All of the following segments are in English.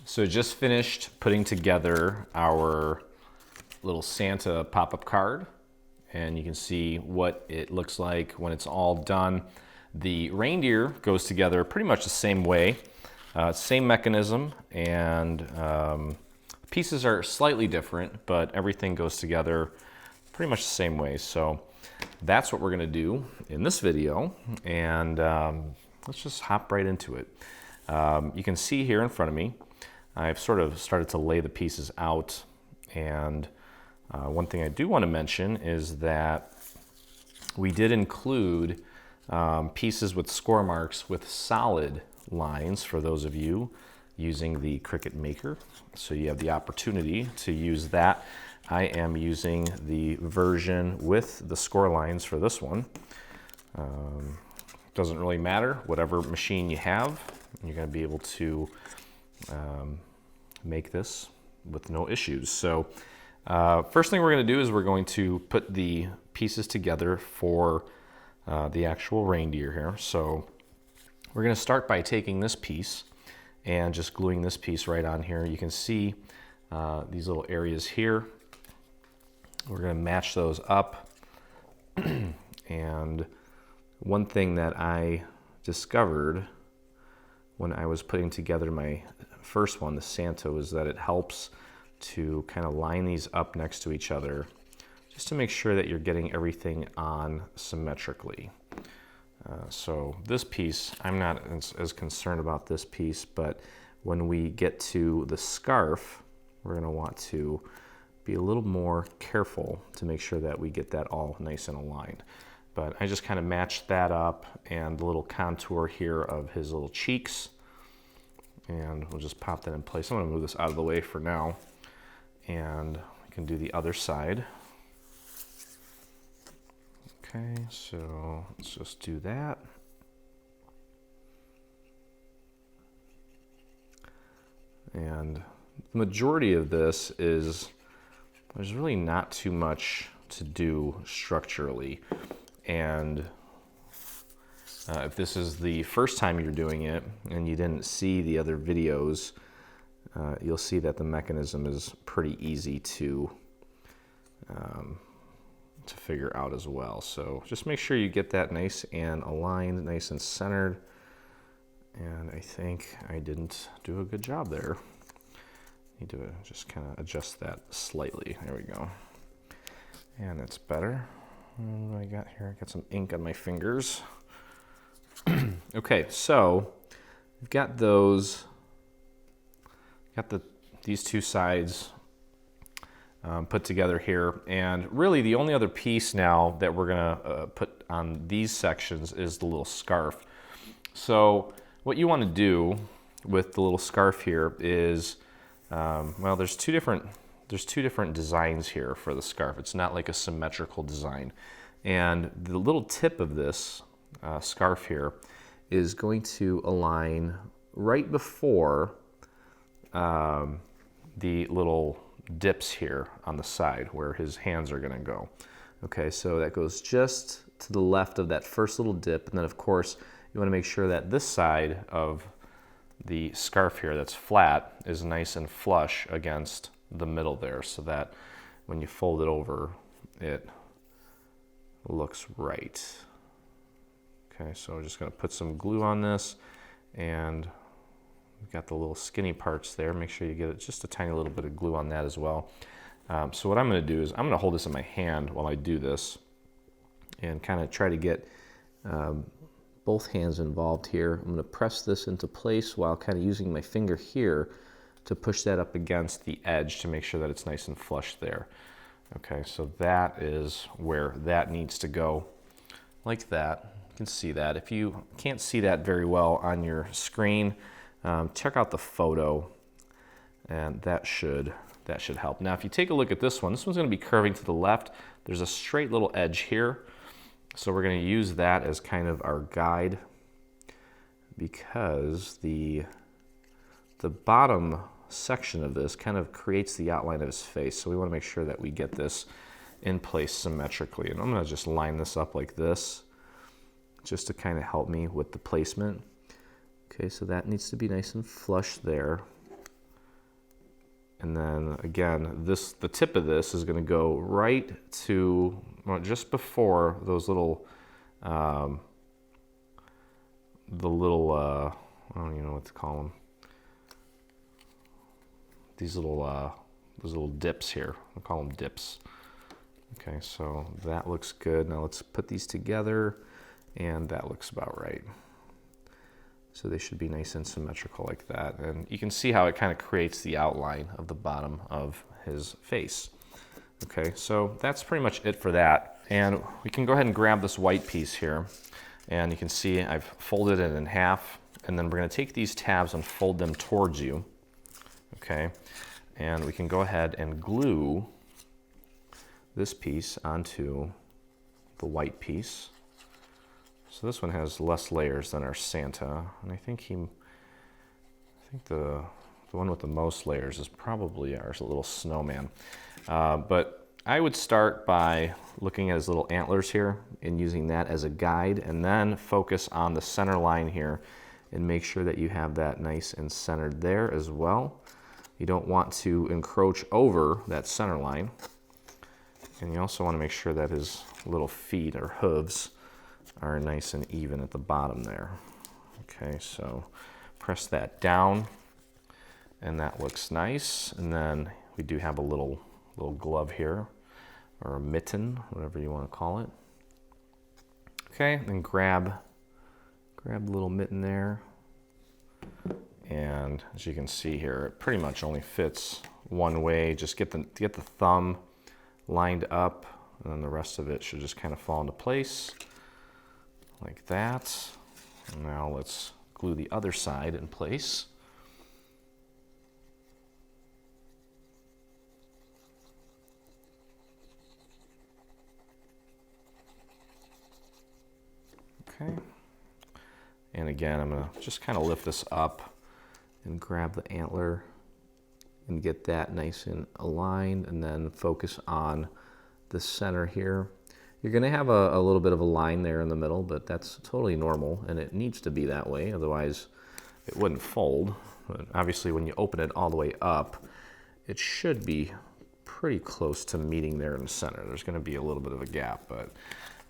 So just finished putting together our little Santa pop-up card, and you can see what it looks like when it's all done. The reindeer goes together pretty much the same way, same mechanism, and pieces are slightly different, but everything goes together pretty much the same way. So that's what we're gonna do in this video, and let's just hop right into it. You can see here in front of me, I've sort of started to lay the pieces out, and one thing I do want to mention is that we did include pieces with score marks with solid lines for those of you using the Cricut Maker. So you have the opportunity to use that. I am using the version with the score lines for this one. Doesn't really matter, whatever machine you have, you're going to be able to make this with no issues. So first thing we're going to do is we're going to put the pieces together for the actual reindeer here. So we're going to start by taking this piece and just gluing this piece right on here. You can see these little areas here. We're going to match those up. And one thing that I discovered when I was putting together my first one, the Santa, was that it helps to kind of line these up next to each other just to make sure that you're getting everything on symmetrically. So this piece, I'm not as concerned about this piece, but when we get to the scarf, we're going to want to be a little more careful to make sure that we get that all nice and aligned. But I just kind of matched that up, and the little contour here of his little cheeks, and we'll just pop that in place. I'm going to move this out of the way for now, and I can do the other side. Okay, so let's just do that. And the majority of this is, there's really not too much to do structurally. And if this is the first time you're doing it and you didn't see the other videos, you'll see that the mechanism is pretty easy to figure out as well. So just make sure you get that nice and aligned, nice and centered. And I think I didn't do a good job there. Need to just kind of adjust that slightly. There we go. And that's better. What do I got here? I got some ink on my fingers. Okay, so we've got those, these two sides put together here, and really the only other piece now that we're gonna put on these sections is the little scarf. So what you want to do with the little scarf here is, well, there's two different designs here for the scarf. It's not like a symmetrical design, and the little tip of this scarf here is going to align right before the little dips here on the side where his hands are going to go. Okay, so that goes just to the left of that first little dip, and then of course you want to make sure that this side of the scarf here that's flat is nice and flush against the middle there, so that when you fold it over it looks right. Okay, so we're just going to put some glue on this, and we've got the little skinny parts there. Make sure you get just a tiny little bit of glue on that as well. So what I'm going to do is I'm going to hold this in my hand while I do this and kind of try to get both hands involved here. I'm going to press this into place while kind of using my finger here to push that up against the edge to make sure that it's nice and flush there. Okay, so that is where that needs to go, like that. You can see that. If you can't see that very well on your screen, check out the photo, and that should help. Now, if you take a look at this one's going to be curving to the left. There's a straight little edge here, so we're going to use that as kind of our guide, because the bottom section of this kind of creates the outline of his face. So we want to make sure that we get this in place symmetrically. And I'm going to just line this up like this, just to kind of help me with the placement. Okay, so that needs to be nice and flush there. And then again, the tip of this is going to go right to, well, just before those little, I don't even know what to call them. These little, those little dips here. I'll call them dips. Okay, so that looks good. Now let's put these together, and that looks about right. So they should be nice and symmetrical like that. And you can see how it kind of creates the outline of the bottom of his face. Okay, so that's pretty much it for that. And we can go ahead and grab this white piece here. And you can see I've folded it in half. And then we're going to take these tabs and fold them towards you. Okay, and we can go ahead and glue this piece onto the white piece. So this one has less layers than our Santa, and I think the one with the most layers is probably our little snowman. But I would start by looking at his little antlers here and using that as a guide, and then focus on the center line here and make sure that you have that nice and centered there as well. You don't want to encroach over that center line. And you also want to make sure that his little feet or hooves are nice and even at the bottom there. Okay, so press that down, and that looks nice. And then we do have a little glove here, or a mitten, whatever you want to call it. Okay, then grab the little mitten there. And as you can see here, it pretty much only fits one way. Just get the thumb lined up, and then the rest of it should just kind of fall into place like that. And now let's glue the other side in place. Okay. And again, I'm going to just kind of lift this up and grab the antler and get that nice and aligned, and then focus on the center here. You're going to have a little bit of a line there in the middle, but that's totally normal, and it needs to be that way, otherwise it wouldn't fold. But obviously when you open it all the way up, it should be pretty close to meeting there in the center. There's going to be a little bit of a gap, but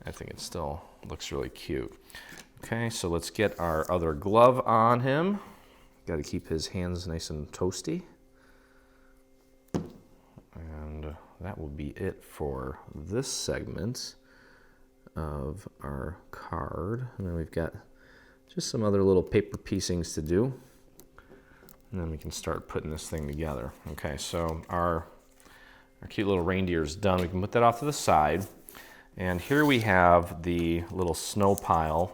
I think it still looks really cute. Okay, so let's get our other glove on him. Got to keep his hands nice and toasty. And that will be it for this segment of our card. And then we've got just some other little paper piecings to do. And then we can start putting this thing together. Okay, so our cute little reindeer is done. We can put that off to the side. And here we have the little snow pile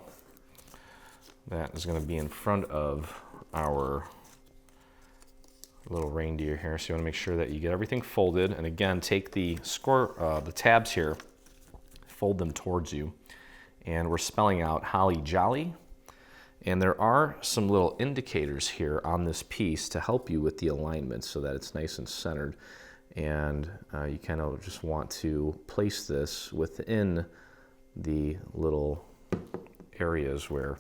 that is going to be in front of our little reindeer here. So you want to make sure that you get everything folded. And again, take the tabs here, fold them towards you. And we're spelling out Holly Jolly. And there are some little indicators here on this piece to help you with the alignment so that it's nice and centered. And you kind of just want to place this within the little areas where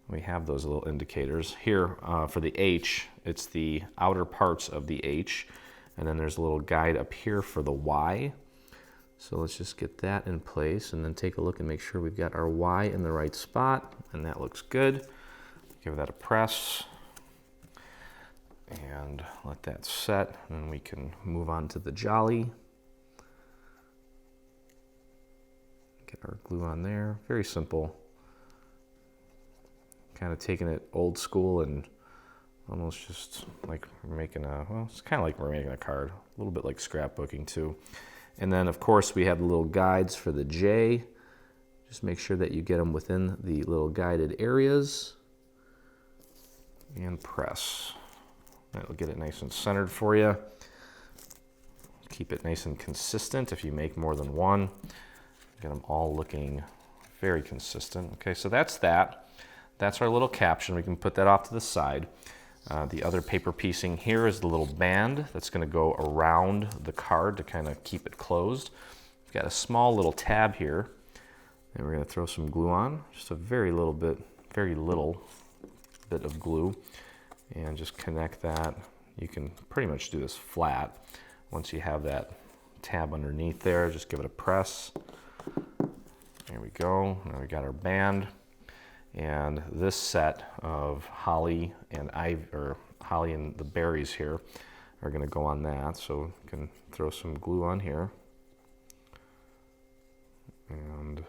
we have those little indicators. Here for the H, it's the outer parts of the H, and then there's a little guide up here for the Y. So let's just get that in place and then take a look and make sure we've got our Y in the right spot, and that looks good. Give that a press and let that set, and we can move on to the jolly. Get our glue on there, very simple. Kind of taking it old school and almost just like we're making well, it's kind of like we're making a card, a little bit like scrapbooking too. And then of course we have the little guides for the J. Just make sure that you get them within the little guided areas and press. That'll get it nice and centered for you. Keep it nice and consistent if you make more than one. Get them all looking very consistent. Okay, so that's that. That's our little caption. We can put that off to the side. The other paper piecing here is the little band that's going to go around the card to kind of keep it closed. We've got a small little tab here, and we're going to throw some glue on. Just a very little bit of glue, and just connect that you can pretty much do this flat. Once you have that tab underneath there, just give it a press. There we go. Now we got our band. And this set of holly and holly and the berries here are going to go on that. So you can throw some glue on here. And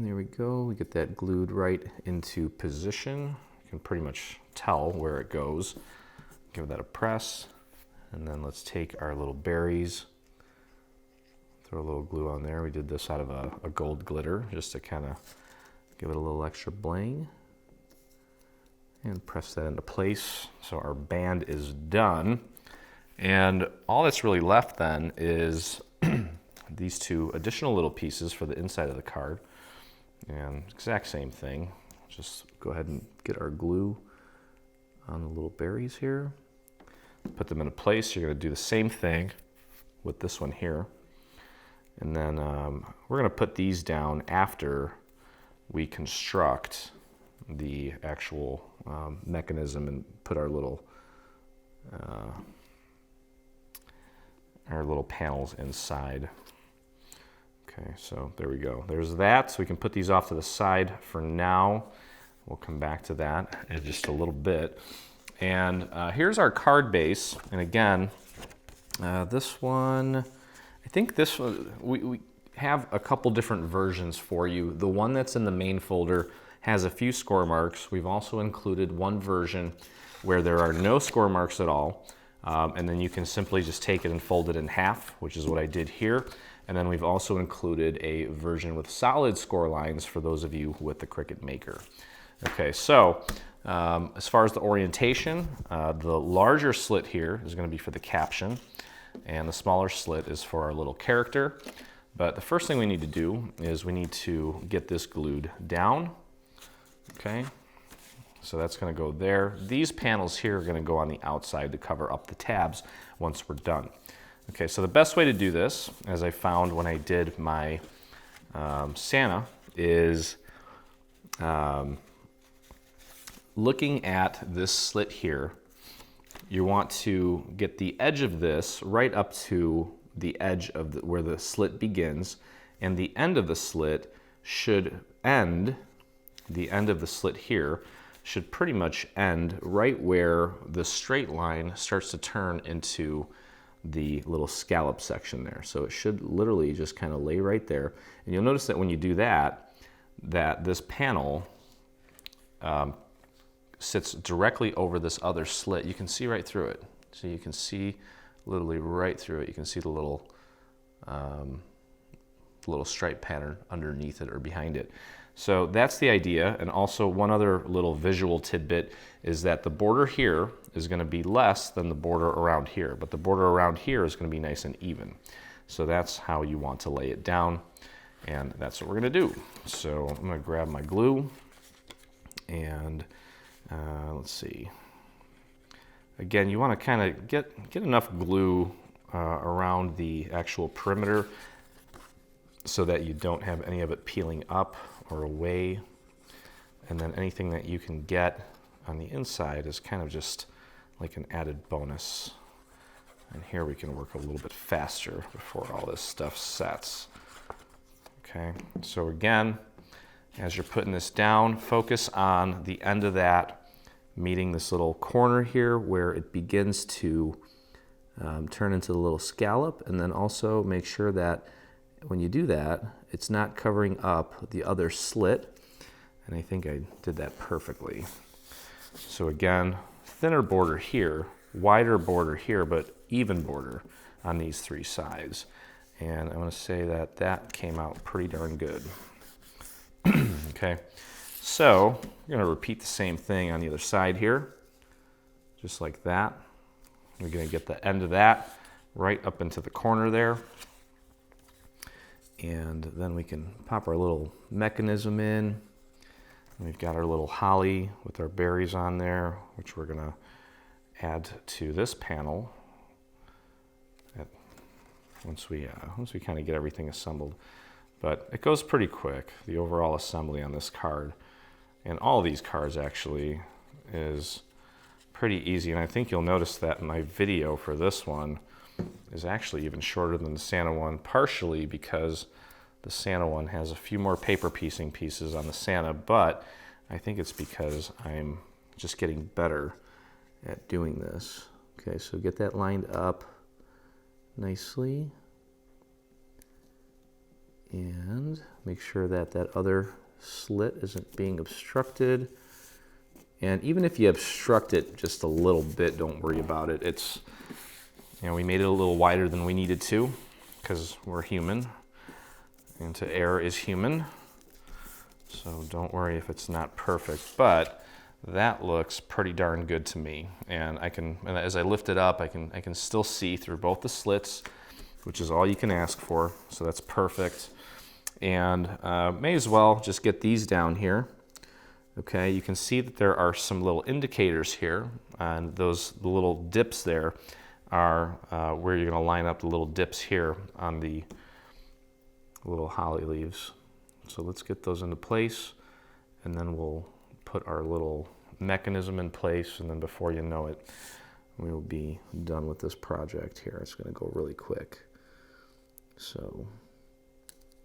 there we go. We get that glued right into position. You can pretty much tell where it goes. Give that a press. And then let's take our little berries. Throw a little glue on there. We did this out of a gold glitter just to kind of give it a little extra bling. And press that into place. So our band is done. And all that's really left then is these two additional little pieces for the inside of the card. And exact same thing. Just go ahead and get our glue on the little berries here. Put them into place. You're going to do the same thing with this one here. And then we're going to put these down after we construct the actual mechanism and put our little panels inside. Okay, so there we go. There's that. So we can put these off to the side for now. We'll come back to that in just a little bit. And here's our card base. And again, this one, I think this one, we have a couple different versions for you. The one that's in the main folder has a few score marks. We've also included one version where there are no score marks at all. And then you can simply just take it and fold it in half, which is what I did here. And then we've also included a version with solid score lines for those of you with the Cricut Maker. Okay, so as far as the orientation, the larger slit here is going to be for the caption, and the smaller slit is for our little character. But the first thing we need to do is we need to get this glued down. Okay, so that's going to go there. These panels here are going to go on the outside to cover up the tabs once we're done. Okay, so the best way to do this, as I found when I did my Santa, is looking at this slit here. You want to get the edge of this right up to the edge of where the slit begins, and the end of the slit should end, the end of the slit here should pretty much end right where the straight line starts to turn into the little scallop section there. So it should literally just kind of lay right there. And you'll notice that when you do that, that this panel sits directly over this other slit. You can see right through it. So you can see literally right through it. You can see the little stripe pattern underneath it or behind it. So that's the idea. And also one other little visual tidbit is that the border here is going to be less than the border around here, but the border around here is going to be nice and even. So that's how you want to lay it down, and that's what we're going to do. So I'm going to grab my glue, and let's see. Again, you want to kind of get enough glue around the actual perimeter so that you don't have any of it peeling up or away. And then anything that you can get on the inside is kind of just like an added bonus. And here we can work a little bit faster before all this stuff sets. Okay, so again, as you're putting this down, focus on the end of that meeting this little corner here where it begins to turn into the little scallop, and then also make sure that when you do that, it's not covering up the other slit. And I think I did that perfectly. So again, thinner border here, wider border here, but even border on these three sides. And I want to say that that came out pretty darn good. Okay, so we're going to repeat the same thing on the other side here, just like that. We're going to get the end of that right up into the corner there. And then we can pop our little mechanism in. We've got our little holly with our berries on there, which we're going to add to this panel. once we kind of get everything assembled. But it goes pretty quick, the overall assembly on this card. And all of these cards actually is pretty easy. And I think you'll notice that my video for this one is actually even shorter than the Santa one, partially because the Santa one has a few more paper piecing pieces on the Santa, but I think it's because I'm just getting better at doing this. Okay, so get that lined up nicely. And make sure that that other slit isn't being obstructed. And even if you obstruct it just a little bit, don't worry about it. It's, you know, we made it a little wider than we needed to because we're human, and to err is human. So don't worry if it's not perfect, but that looks pretty darn good to me. And as I lift it up, I can still see through both the slits, which is all you can ask for. So that's perfect. And may as well just get these down here. Okay, you can see that there are some little indicators here, and the little dips there are where you're going to line up the little dips here on the little holly leaves. So let's get those into place, and then we'll put our little mechanism in place, and then before you know it, we will be done with this project here. It's going to go really quick. So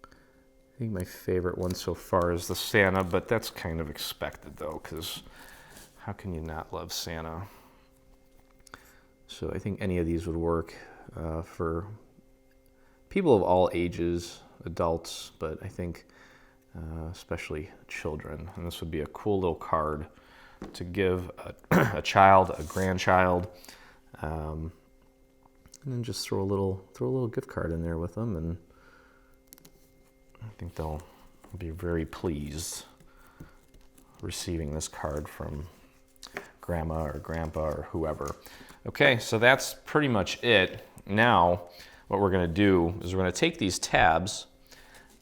I think my favorite one so far is the Santa, but that's kind of expected though, because how can you not love Santa? So I think any of these would work for people of all ages, adults, but I think especially children. And this would be a cool little card to give a child, a grandchild, and then just throw a little gift card in there with them, and I think they'll be very pleased receiving this card from grandma or grandpa or whoever. Okay, so that's pretty much it. Now, what we're going to do is we're going to take these tabs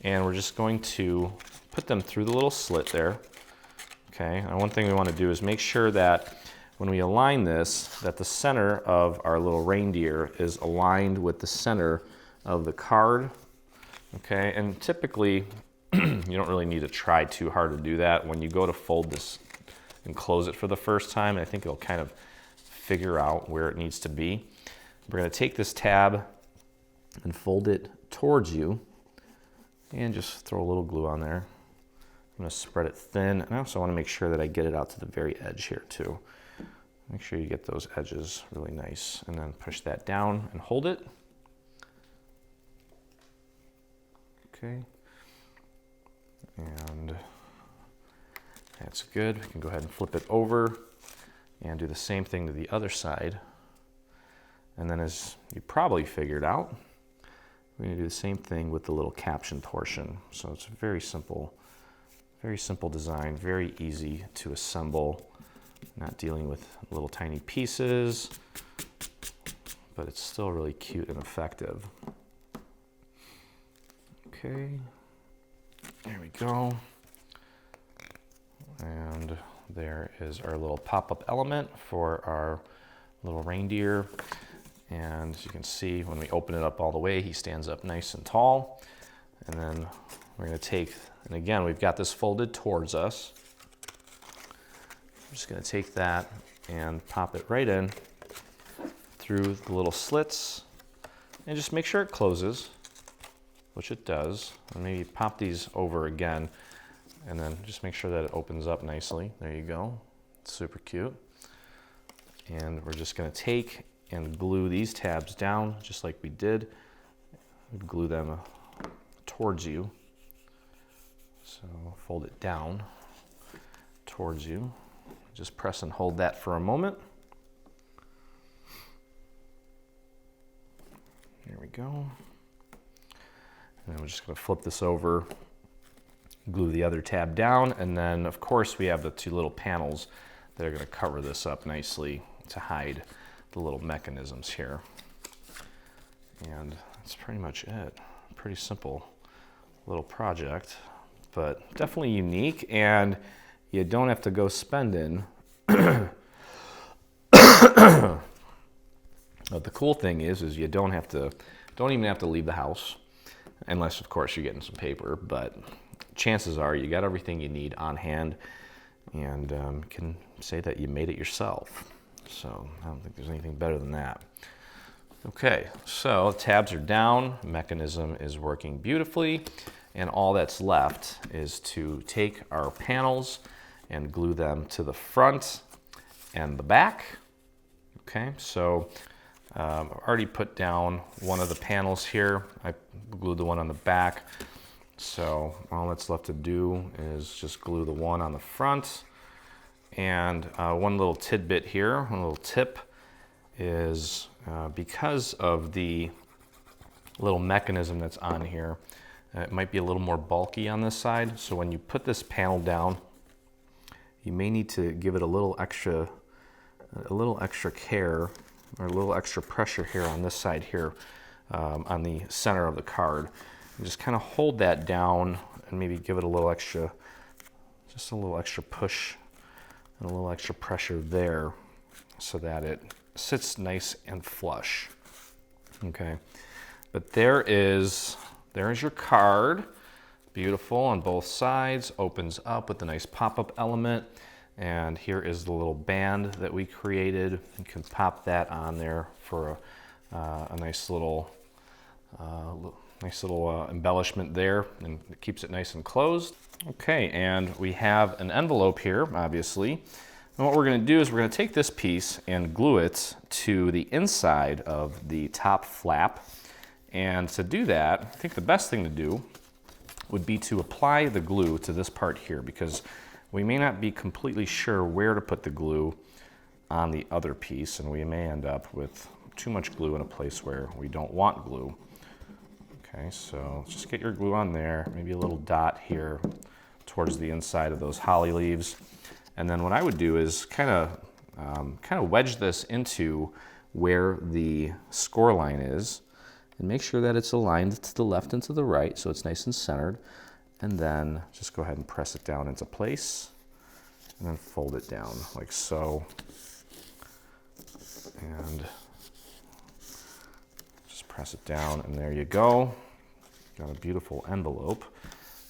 and we're just going to put them through the little slit there. Okay, and one thing we want to do is make sure that when we align this, that the center of our little reindeer is aligned with the center of the card. Okay, and typically you don't really need to try too hard to do that. When you go to fold this and close it for the first time, I think it'll kind of figure out where it needs to be. We're going to take this tab and fold it towards you and just throw a little glue on there. I'm going to spread it thin, and I also want to make sure that I get it out to the very edge here too. Make sure you get those edges really nice, and then push that down and hold it. Okay, and that's good. We can go ahead and flip it over and do the same thing to the other side. And then, as you probably figured out, we're going to do the same thing with the little caption portion. So it's a very simple design, very easy to assemble, not dealing with little tiny pieces, but it's still really cute and effective. Okay, there we go. And there is our little pop-up element for our little reindeer. And as you can see, when we open it up all the way, he stands up nice and tall. And then we're going to take, and again, we've got this folded towards us. I'm just going to take that and pop it right in through the little slits, and just make sure it closes, which it does. And maybe pop these over again, and then just make sure that it opens up nicely. There you go. It's super cute. And we're just going to take and glue these tabs down just like we did. Glue them towards you. So fold it down towards you. Just press and hold that for a moment. There we go. And then we're just going to flip this over, glue the other tab down, and then of course we have the two little panels that are going to cover this up nicely to hide the little mechanisms here. And that's pretty much it. Pretty simple little project, but definitely unique, and you don't have to go spending. But the cool thing is you don't have to Don't even have to leave the house, unless of course you're getting some paper, but chances are you got everything you need on hand, and can say that you made it yourself. So I don't think there's anything better than that. Okay, so tabs are down, mechanism is working beautifully, and all that's left is to take our panels and glue them to the front and the back. Okay, so I've already put down one of the panels here. I glued the one on the back. So all that's left to do is just glue the one on the front. And one little tidbit here, one little tip is because of the little mechanism that's on here, it might be a little more bulky on this side. So when you put this panel down, you may need to give it a little extra care, or a little extra pressure here on this side here, on the center of the card. And just kind of hold that down and maybe give it a little extra, just a little extra push and a little extra pressure there so that it sits nice and flush. Okay, but there's your card. Beautiful on both sides, opens up with a nice pop-up element. And here is the little band that we created. You can pop that on there for a nice little embellishment there, and it keeps it nice and closed. Okay, and we have an envelope here, obviously. And what we're going to do is we're going to take this piece and glue it to the inside of the top flap. And to do that, I think the best thing to do would be to apply the glue to this part here, because we may not be completely sure where to put the glue on the other piece, and we may end up with too much glue in a place where we don't want glue. Okay, so just get your glue on there, maybe a little dot here towards the inside of those holly leaves. And then what I would do is kind of wedge this into where the score line is, and make sure that it's aligned to the left and to the right, so it's nice and centered. And then just go ahead and press it down into place, and then fold it down like so. And just press it down, and there you go. Got a beautiful envelope.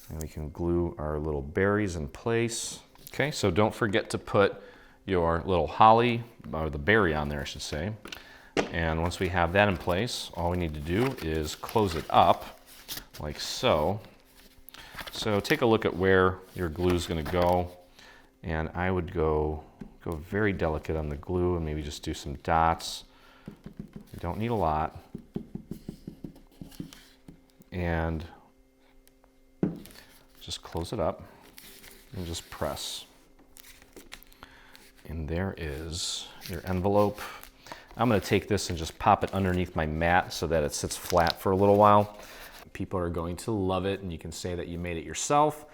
And we can glue our little berries in place. Okay, so don't forget to put your little holly, or the berry on there, I should say. And once we have that in place, all we need to do is close it up like so. So take a look at where your glue is going to go, and I would go very delicate on the glue and maybe just do some dots. You don't need a lot. And just close it up and just press. And there is your envelope. I'm going to take this and just pop it underneath my mat so that it sits flat for a little while. People are going to love it, and you can say that you made it yourself.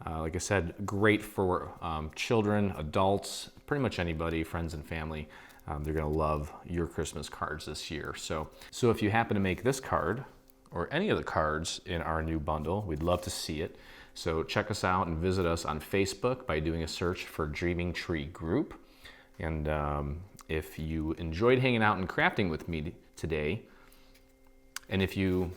Like I said, great for children, adults, pretty much anybody, friends and family. They're going to love your Christmas cards this year. So if you happen to make this card or any of the cards in our new bundle, we'd love to see it. So check us out and visit us on Facebook by doing a search for Dreaming Tree Group. And if you enjoyed hanging out and crafting with me today, and if you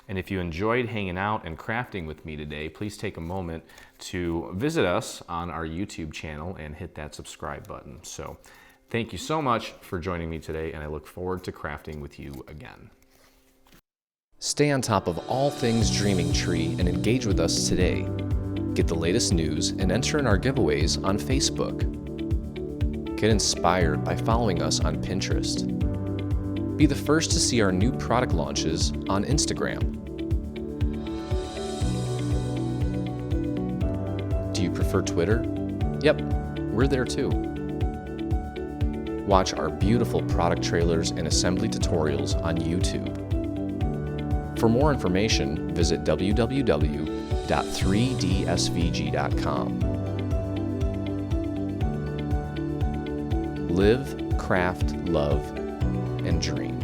enjoyed hanging out and crafting with me today, please take a moment to visit us on our YouTube channel and hit that subscribe button. So thank you so much for joining me today, and I look forward to crafting with you again. Stay on top of all things Dreaming Tree and engage with us today. Get the latest news and enter in our giveaways on Facebook. Get inspired by following us on Pinterest. Be the first to see our new product launches on Instagram. Do you prefer Twitter? Yep, we're there too. Watch our beautiful product trailers and assembly tutorials on YouTube. For more information, visit www.3dsvg.com. Live, craft, love, and dream.